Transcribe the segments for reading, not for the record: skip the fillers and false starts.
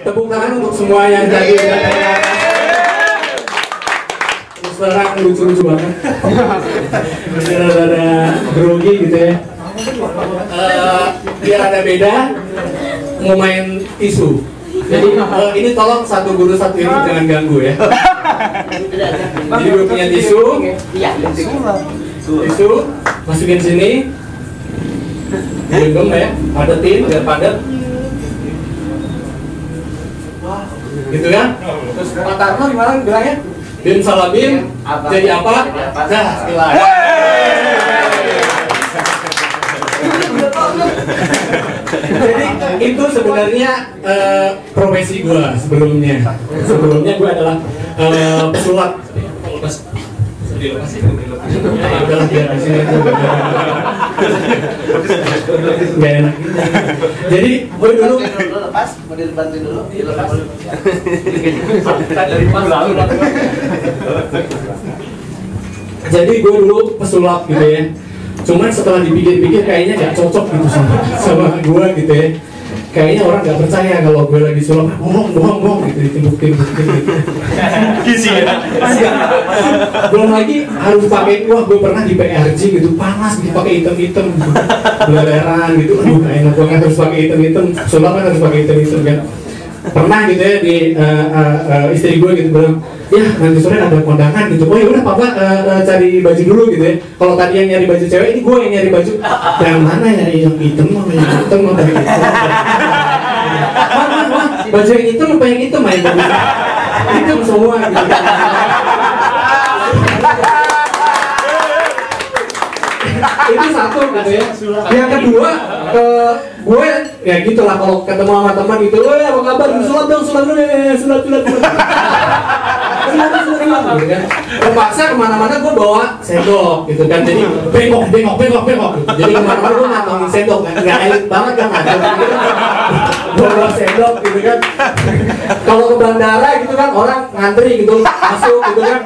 Tepuk tangan untuk semua yang jadi. Terus terang lucu-lucu banget. Ada grogi gitu ya. Biar ada beda, mau main tisu. Jadi ini tolong satu guru satu ini jangan ganggu ya. Jadi gue punya tisu, masukin sini, genggam ya, padetin biar padat. Gitu kan? Terus Pak Tarno gimana bilangnya? Bim salabim jadi apa? Nah, sekilas. Jadi itu sebenarnya profesi gue sebelumnya. Sebelumnya gue adalah pesulap. Udah biar di sini nggak enak. Jadi gue dulu lepas, mau dibantuin dulu, dilepas. Jadi gue dulu pesulap gitu ya. Cuman setelah dipikir-pikir kayaknya nggak cocok gitu sama gue gitu ya. Kayaknya orang nggak percaya kalau gue lagi sulap, bohong gitu, ditimbuk-timbuk gitu. Gizi ya? Belum lagi harus pakai, wah gue pernah di PRJ gitu, panas dipakai hitam-hitam, beleran gitu, aduh enak banget harus pakai hitam-hitam, sulap kan harus pakai hitam-hitam kan. Pernah gitu ya di istri gue gitu bilang, ya nanti sore ada kondangan gitu, oh yaudah papa cari baju dulu gitu ya. Kalau tadi yang nyari baju cewek, ini gue yang nyari baju. Yang mana nyari yang hitam, yang hitam, yang hitam. Mana, baju yang hitam apa yang hitam main baju? Hitam semua gitu. Itu satu gitu ya. Yang kedua, gue ya gitulah kalau ketemu sama teman gitu, apa kabar? Sulap dong, sulap dulu ya, sulap. Terpaksa kemana-mana gue bawa sendok gitu kan, jadi bengok gitu. Jadi kemana-mana gue ngantongin sendok kan, nggak elit banget kan ada gitu. Bawa sendok gitu kan. Kalau ke bandara gitu kan orang ngantri gitu masuk gitu kan,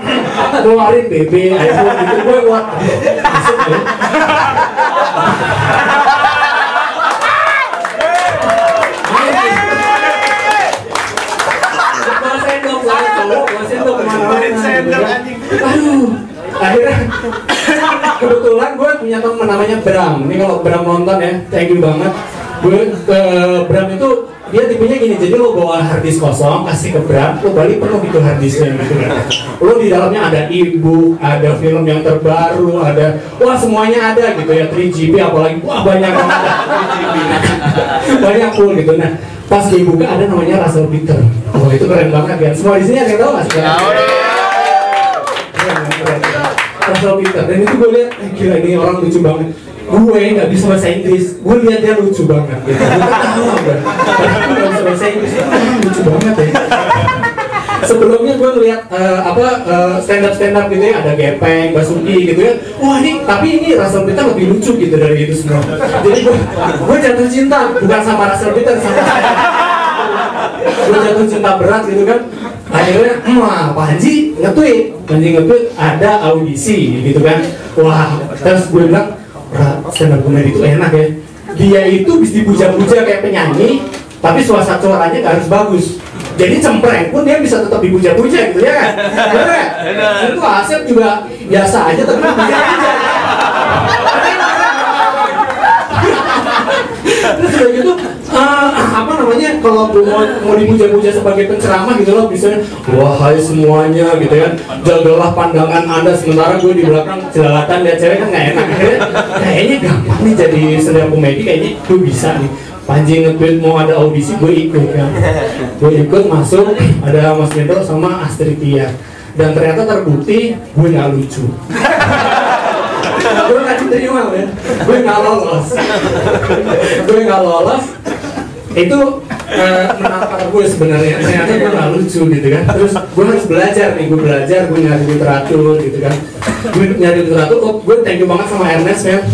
ngeluarin BB, iPhone gitu, gue buat masuk ya. Aduh, akhirnya kebetulan gue punya teman namanya Bram. Ini kalau Bram nonton ya, thank you banget. Gue ke Bram itu dia tipenya gini, jadi lo bawa harddisk kosong kasih ke Bram, lo balik penuh gitu harddisknya gitu kan. Lo di dalamnya ada e-book, ada film yang terbaru, ada wah semuanya ada gitu ya, 3GB apalagi wah banyak banget. Banyak full gitu. Nah pas dibuka ada namanya Russell Peter. Oh itu keren banget kan. Semua di sini ada yang tahu nggak sih? Russell Peter. Dan itu gue lihat, gila ini orang lucu banget. Gue nggak bisa bahasa Inggris, gue lihat dia lucu banget. Gitu. Gue ketawa kan. Gue nggak bisa bahasa Inggris, lucu banget ya. Sebelumnya gue ngeliat stand up gitu ya, ada Gepeng, Basuki gitu ya. Wah ini, tapi ini Russell Peter lebih lucu gitu dari itu semua. Jadi gue jatuh cinta, bukan sama Russell Peter, sama gue jatuh cinta berat gitu kan. Akhirnya, Panji nge-tweet ada audisi gitu kan. Wah, terus gue bilang, stand up comedy itu enak ya. Dia itu bisa dipuja-puja kayak penyanyi, tapi suaranya gak harus bagus. Jadi cempreng pun dia bisa tetap dipuja-puja gitu ya kan? Bener. Itu Asep juga biasa aja tapi dipuja-puja. Terus udah gitu, kalau mau dipuja-puja sebagai penceramah gitu loh, misalnya, wahai semuanya gitu kan, jagalah pandangan anda, sementara gue di belakang jelalatan lihat cewek kan nggak enak. Kayaknya gampang nih jadi stand up comedy, kayaknya gue bisa nih. Panji nge-tweet mau ada audisi, gue ikut kan. Gue ikut masuk, ada Mas Mendel sama Astrid Tiar. Dan ternyata terbukti gue nggak lucu. Gue nggak diterima ya, gue nggak lolos. Itu menantang gue sebenarnya, ternyata gue nggak lucu gitu kan. Terus gue harus belajar, gue nyari literatur gitu kan. Gue thank you banget sama Ernest ya.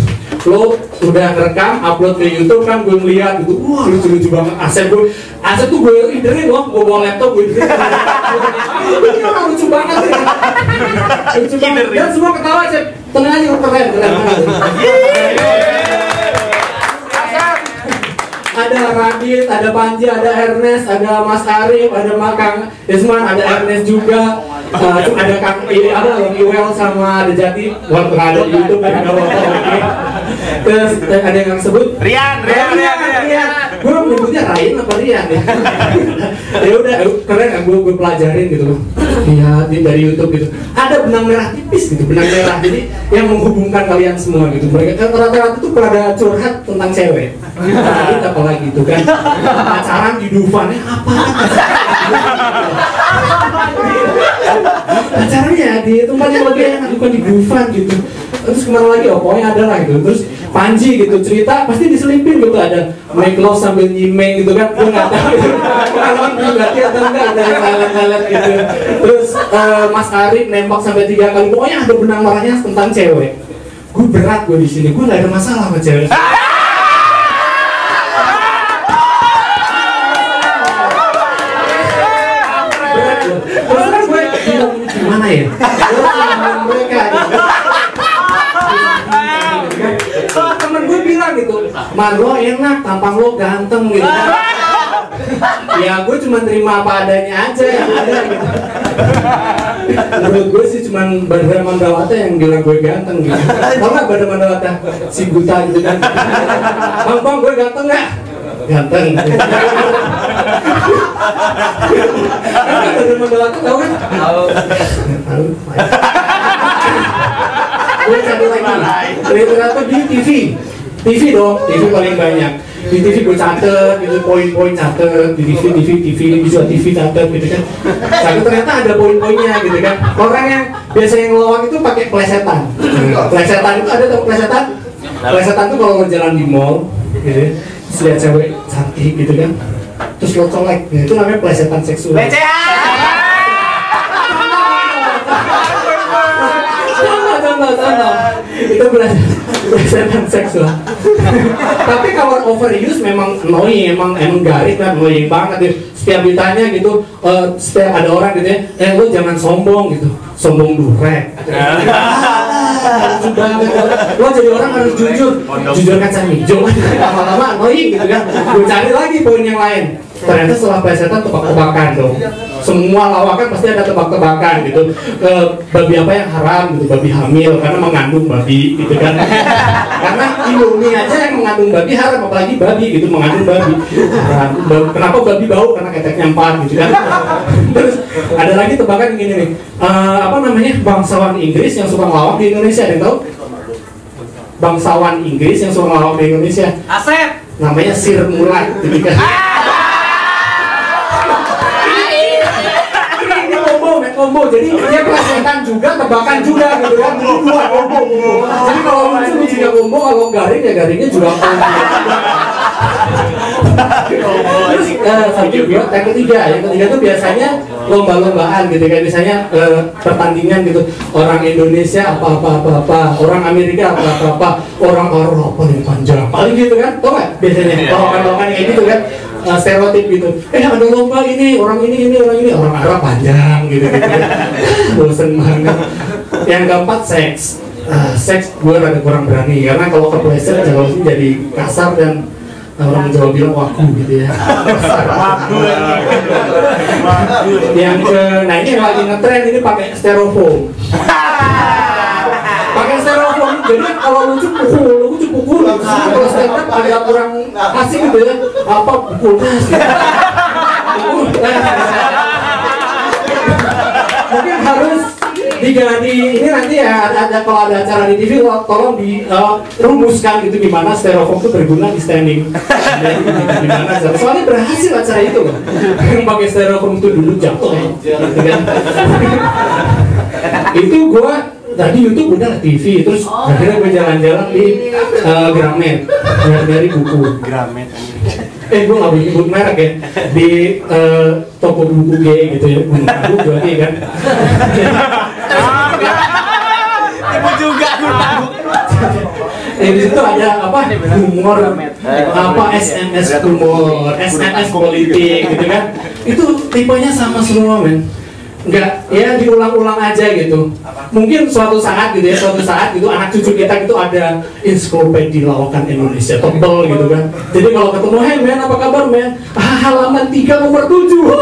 Lo udah ngerekam, upload ke YouTube kan, gue ngeliat gitu, wah lucu-lucu banget. Asep tuh gue iderin loh, gue bawa laptop, gue iderin. Ini orang lucu banget sih. Lucu banget, dan semua ketawa Asep. Tenang aja, keren. ada Radit, ada Panji, ada Ernest, ada Mas Arif, ada Kang Isman, ada Ernest juga. Ada Kang Iwel sama ada Jati, walaupun ada di YouTube kan ada oke. Terus ada yang sebut Rian. Gue menyebutnya Ryan apa Rian ya? Ya udah, keren kan gue pelajarin gitu. Lihat dari YouTube gitu. Ada benang merah tipis gitu, benang merah. Jadi yang menghubungkan kalian semua gitu. Mereka rata-rata tuh pada curhat tentang cewek. Radit apalagi gitu kan. Pacaran di Dufan apa? Pacarnya di tempat yang lebih enak, bukan di Dufan gitu. Terus kemana lagi, pokoknya ada lah gitu. Terus Panji gitu, cerita pasti diselipin gitu. Ada make love sambil nyimeng gitu kan. Gue gak tahu gitu, pengalaman pribadi atau enggak, ada yang lalat-lalat gitu. Terus Mas Arif nembak sampai 3 kali. Pokoknya ada benang merahnya tentang cewek. Gue berat di sini, gue gak ada masalah sama cewek. Terus kan gue gimana ya? Mereka gitu. Temen gue bilang gitu, man lo enak, tampang lo ganteng gitu kan. Ya gue cuma terima apa adanya aja yang ada gitu. Menurut gue sih cuma Badra Mandawata yang bilang gue ganteng gitu. Tau gak Badra Mandawata? Si buta gitu kan. Bang gue ganteng gak? Ganteng. Badra Mandawata tau kan? Tahu. Gue cari lagi, ternyata di TV dong, TV paling banyak. Di TV gue catet, gitu poin-poin catet, di TV bisa TV catet gitu kan. Catet ternyata ada poin-poinnya gitu kan. Orang yang biasanya ngelawak itu pakai plesetan. Plesetan itu ada tau plesetan? Plesetan itu kalau jalan di mall, gitu, terus lihat cewek cantik gitu kan, terus lo colek, itu namanya plesetan seksual. Itu plesetan seksual. Tapi kalau overuse memang annoying, emang garing kan, annoying banget ya. Setiap ditanya gitu, setiap ada orang gitu ya, lu jangan sombong gitu, sombong durek. Lo jadi orang harus jujur kacang hijau. Lama-lama annoying gitu kan. Gue cari lagi poin yang lain. Ternyata setelah plesetan tebak-tebakan dong. Semua lawakan pasti ada tebak-tebakan gitu. Babi apa yang haram gitu, babi hamil karena mengandung babi gitu kan. Karena Indomie aja yang mengandung babi haram, apalagi babi gitu mengandung babi haram. Kenapa babi bau? Karena keteknya 4 gitu kan. Terus ada lagi tebakan gini nih. Apa namanya? Bangsawan Inggris yang suka ngelawak di Indonesia, ada yang tahu? Bangsawan Inggris yang suka ngelawak di Indonesia. Asep. Namanya Sir Mulat. Combo, jadi dia plesetan juga, tebakan juga gitu kan, jadi 2 combo. Jadi kalau lucunya combo, kalau garing ya garingnya juga combo. Terus yang ketiga tuh biasanya lomba-lombaan gitu kan, misalnya pertandingan gitu, orang Indonesia apa, orang Amerika apa, orang Eropa yang panjang, paling gitu kan, tau gak biasanya lawakan-lawakan kayak gitu kan. Stereotip gitu, ada lomba ini, orang Arab panjang gitu kan. Bosen banget. Yang keempat seks gue rada kurang berani karena kalau kepleset jadi kasar dan orang Jawa bilang waku gitu ya. Nah ini yang lagi ngetren ini pakai styrofoam. Pakai styrofoam, jadi kalau lucu pukul, kalau stand up agak kurang asik gitu ya. Apa pukul gas gitu. Mungkin harus diganti ini nanti ya, ada kalau ada acara di TV tolong dirumuskan gitu gimana styrofoam itu berguna di standing. Gimana soalnya berhasil acara itu kan. Yang pakai styrofoam itu dulu jatuh gitu kan. Itu gua tadi YouTube udah TV, terus akhirnya gue jalan-jalan di Gramet dari buku Gramet. Gue nggak boleh nyebut merek ya, di toko buku G gitu ya, buku berarti kan. Ibu juga gue tahu. Di situ ada apa humor, apa SMS humor, SMS politik gitu kan. Itu tipenya sama semua men. Enggak, ya diulang-ulang aja gitu. Mungkin suatu saat gitu ya, suatu saat gitu anak cucu kita itu ada ensiklopedia lawakan Indonesia tebel gitu kan. Jadi kalau ketemu, "Hey men, apa kabar men?" Halaman 3 nomor 7.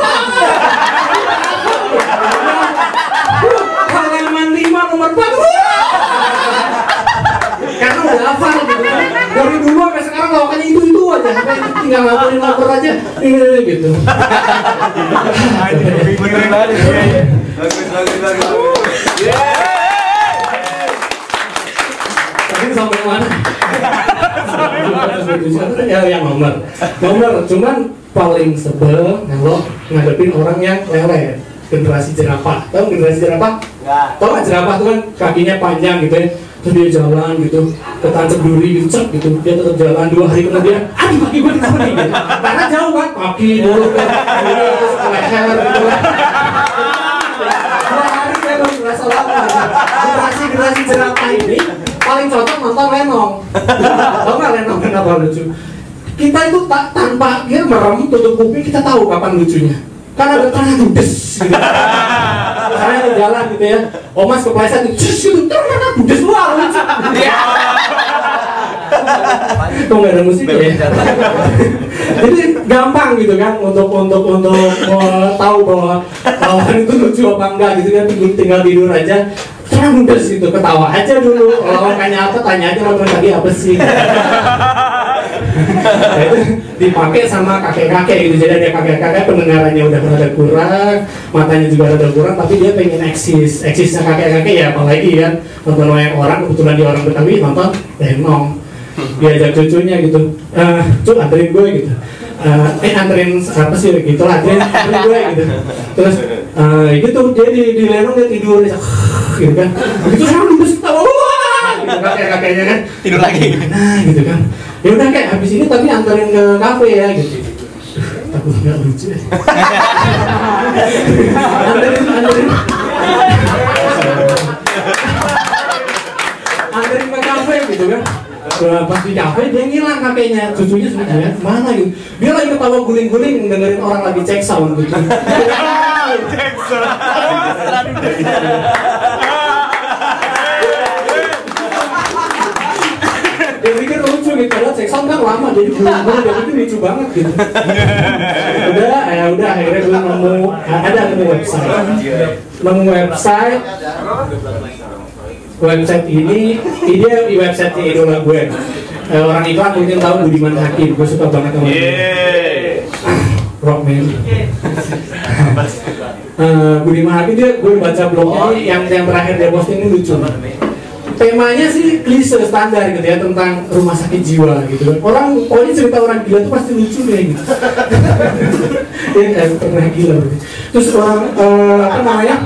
Halaman 5 nomor 4. Karena udah hafal gitu kan. Dari dulu sampai sekarang lawakannya itu aja. Tinggal ngapalin lapor aja gitu. Bener banget. Bagus. Tapi sampai mana? Ya yang nomor. Cuman paling sebel kalau ngadepin orang yang lele. Generasi jerapah. Tahu generasi jerapah? Enggak. Tahu nggak jerapah tuh kan kakinya panjang gitu ya. Terus dia jalan gitu, ketancap duri gitu, cek gitu. Dia tetap jalan 2 hari kemudian, aduh kaki gue kenapa nih? Gitu. Karena jauh kan, kaki mulut kan, terus ke leher gitu kan. 2 hari dia baru merasa lama. Generasi jerapah ini paling cocok nonton Lenong. Tahu nggak Lenong kenapa lucu? Kita itu tanpa dia merem, tutup kuping, kita tahu kapan lucunya. Karena ada tanah budes gitu. Saya di jalan gitu ya, Omas kepleset gitu, terus budes luar lucu. Kok nggak ada musik ya? Jadi gampang gitu kan untuk tahu bahwa lawan itu lucu apa enggak gitu kan, tinggal tidur aja. Terus budes gitu, ketawa aja dulu. Lawannya apa, tanya aja lawan tadi apa sih. Nah, itu dipakai sama kakek-kakek gitu. Jadi ada kakek-kakek pendengarannya udah rada kurang, matanya juga rada kurang, tapi dia pengen eksisnya kakek-kakek ya, apalagi kan nonton wayang orang, kebetulan dia orang Betawi nonton Lenong, diajak cucunya gitu, "Cuk anterin gue" gitu, anterin apa sih gitu lah, anterin gue gitu. Terus gitu dia di Lenong dia tidur gitu kan, begitu saya lulus ketawa gitu kakek-kakeknya kan Tidur lagi. nah gitu kan, ya udah kayak habis ini tapi anterin ke kafe ya gitu. Takut nggak lucu. Anterin ke kafe gitu kan. Pas di kafe dia ngilang kakeknya, cucunya sebenarnya mana gitu. Dia lagi ketawa guling-guling dengerin orang lagi cek sound gitu. Dia pikir lucu gitu, padahal cek sound kan lama, jadi guling-guling dia pikir lucu banget gitu. Udah akhirnya gue nemu website. Website ini dia di website idola gue. Orang iklan mungkin tahu Budiman Hakim, gue suka banget sama dia. Rockman. Budiman Hakim dia, gue baca blognya yang terakhir dia posting ini lucu. Temanya sih klise standar gitu ya, tentang rumah sakit jiwa gitu kan. Pokoknya cerita orang gila tuh pasti lucu deh gitu. Dia kayak pernah gila gitu. Terus orang apa namanya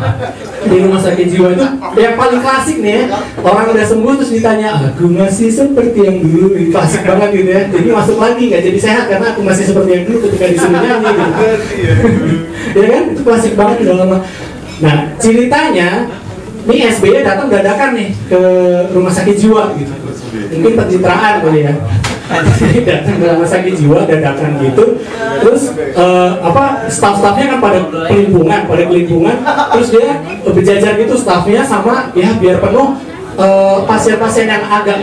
di rumah sakit jiwa itu yang paling klasik nih ya, orang udah sembuh terus ditanya, "Aku masih seperti yang dulu." Klasik banget gitu ya. Jadi masuk lagi nggak jadi sehat karena aku masih seperti yang dulu ketika disuruh nyanyi gitu. Ya kan, itu klasik banget udah lama. Nah ceritanya ini SBY datang dadakan nih ke rumah sakit jiwa gitu. Mungkin pencitraan kali ya. Datang ke rumah sakit jiwa dadakan gitu. Terus staff-staffnya kan pada kelimpungan. Terus dia berjajar gitu staffnya sama ya biar penuh pasien-pasien yang agak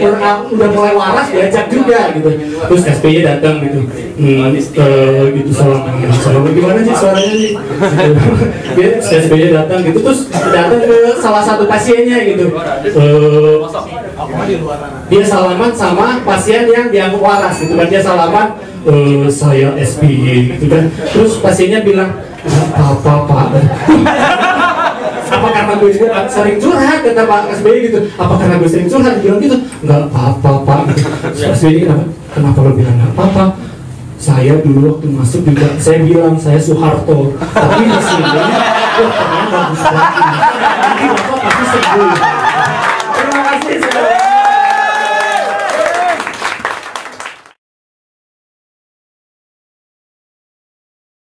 udah mulai waras diajak juga gitu. Terus SBY datang gitu. Gitu salam gimana sih suaranya sih? SBY datang gitu terus datang ke salah satu pasiennya gitu. Dia salaman sama pasien yang dianggap waras gitu kan, dia salaman, "Saya SBY" gitu kan. Terus pasiennya bilang, "Apa Pak?" Apa karena gue sering curhat, kata Pak SBY gitu. Apa karena gue sering curhat, bilang gitu. "Nggak apa-apa Pak." SBY kenapa lo bilang nggak apa-apa? "Saya dulu waktu masuk juga saya bilang saya Soeharto, tapi di sini wah bagus lagi, nanti bapak pasti sembuh."